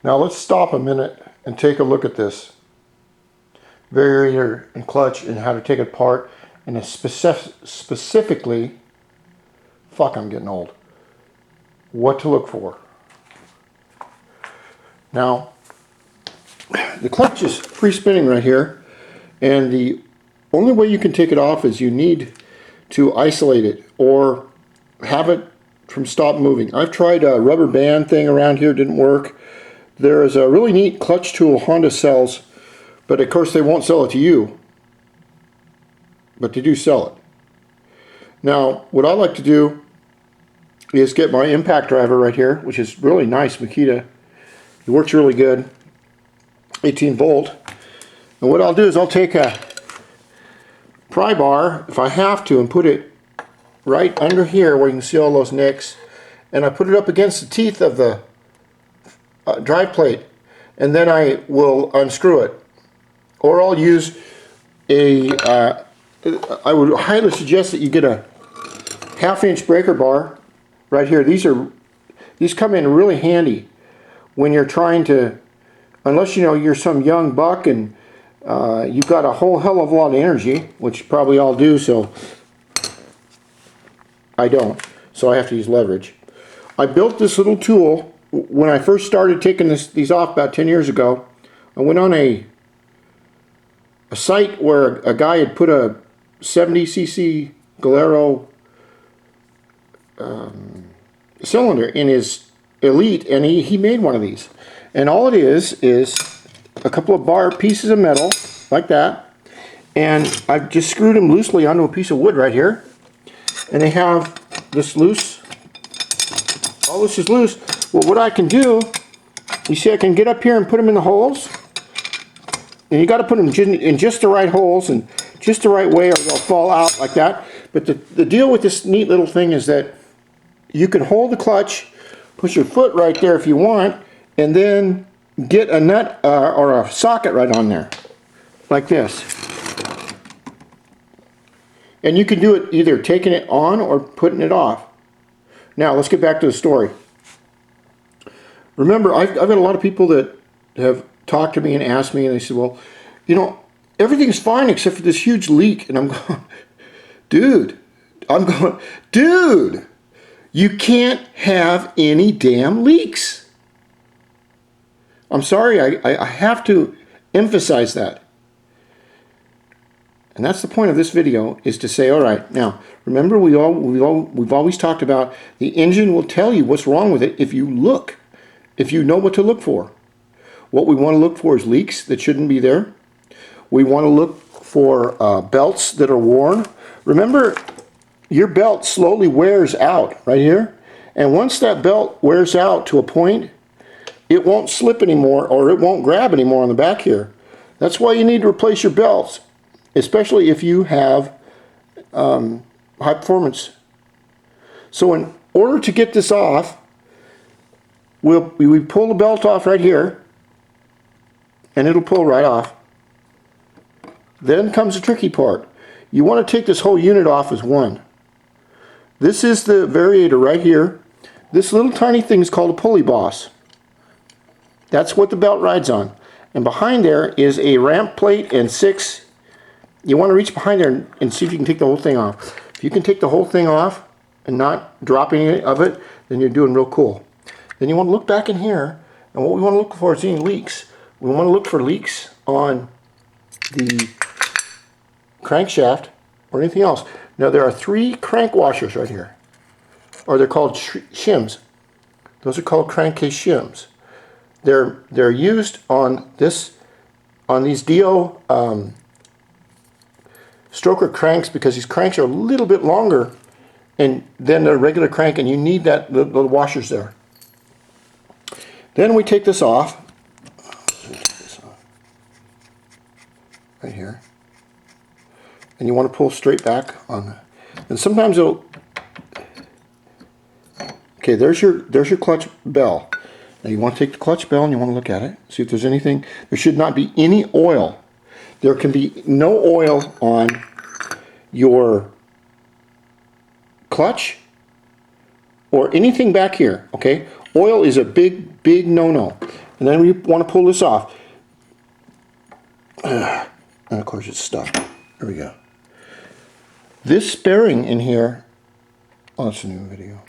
Now let's stop a minute and take a look at this variator and clutch and how to take it apart, and specifically, fuck, I'm getting old, what to look for. Now, the clutch is free spinning right here, and the only way you can take it off is you need to isolate it or have it from stop moving. I've tried a rubber band thing around here, didn't work. There is a really neat clutch tool Honda sells, but of course they won't sell it to you, but they do sell it. Now what I like to do is get my impact driver right here, which is really nice Makita. It works really good, 18 volt. And what I'll do is I'll take a pry bar, if I have to, and put it right under here where you can see all those nicks, and I put it up against the teeth of the drive plate, and then I will unscrew it. Or I'll use a, I would highly suggest that you get a 1/2 inch breaker bar right here. These come in really handy when you're trying to, unless you know you're some young buck and you've got a whole hell of a lot of energy, which probably all do, so I don't, so I have to use leverage. I built this little tool when I first started taking these off about 10 years ago. I went on a site where a guy had put a 70cc Galero cylinder in his Elite, and he made one of these. And all it is a couple of pieces of metal like that, and I've just screwed them loosely onto a piece of wood right here, and they have this loose, all this is loose. Well, what I can do, you see I can get up here and put them in the holes, and you got to put them in just the right holes and just the right way or they'll fall out like that. But the deal with this neat little thing is that you can hold the clutch, put your foot right there if you want, and then get a nut or a socket right on there, like this. And you can do it either taking it on or putting it off. Now let's get back to the story. Remember, I've got a lot of people that have talked to me and asked me, and they said, well, you know, everything's fine except for this huge leak. And I'm going, dude, you can't have any damn leaks. I'm sorry, I have to emphasize that. And that's the point of this video, is to say, all right, now, remember we've always talked about the engine will tell you what's wrong with it if you look, if you know what to look for. What we want to look for is leaks that shouldn't be there. We want to look for belts that are worn. Remember, your belt slowly wears out right here. And once that belt wears out to a point, it won't slip anymore, or it won't grab anymore on the back here. That's why you need to replace your belts, especially if you have high performance. So in order to get this off, we pull the belt off right here, and it'll pull right off. Then comes the tricky part. You want to take this whole unit off as one. This is the variator right here. This little tiny thing is called a pulley boss. That's what the belt rides on. And behind there is a ramp plate and 6. You want to reach behind there and see if you can take the whole thing off. If you can take the whole thing off and not drop any of it, then you're doing real cool. Then you want to look back in here, and what we want to look for is any leaks. We want to look for leaks on the crankshaft or anything else. Now there are 3 crank washers right here, or they're called shims. Those are called crankcase shims. They're used on these DIO stroker cranks, because these cranks are a little bit longer than a regular crank, and you need the washers there. Then we take this off. Right here. And you want to pull straight back on that. And sometimes it'll, okay, there's your clutch bell. Now you want to take the clutch bell and you want to look at it, see if there's anything. There should not be any oil. There can be no oil on your clutch or anything back here, okay? Oil is a big no-no. And then we want to pull this off. And of course it's stuck. There we go. This bearing in here, oh, that's a new video.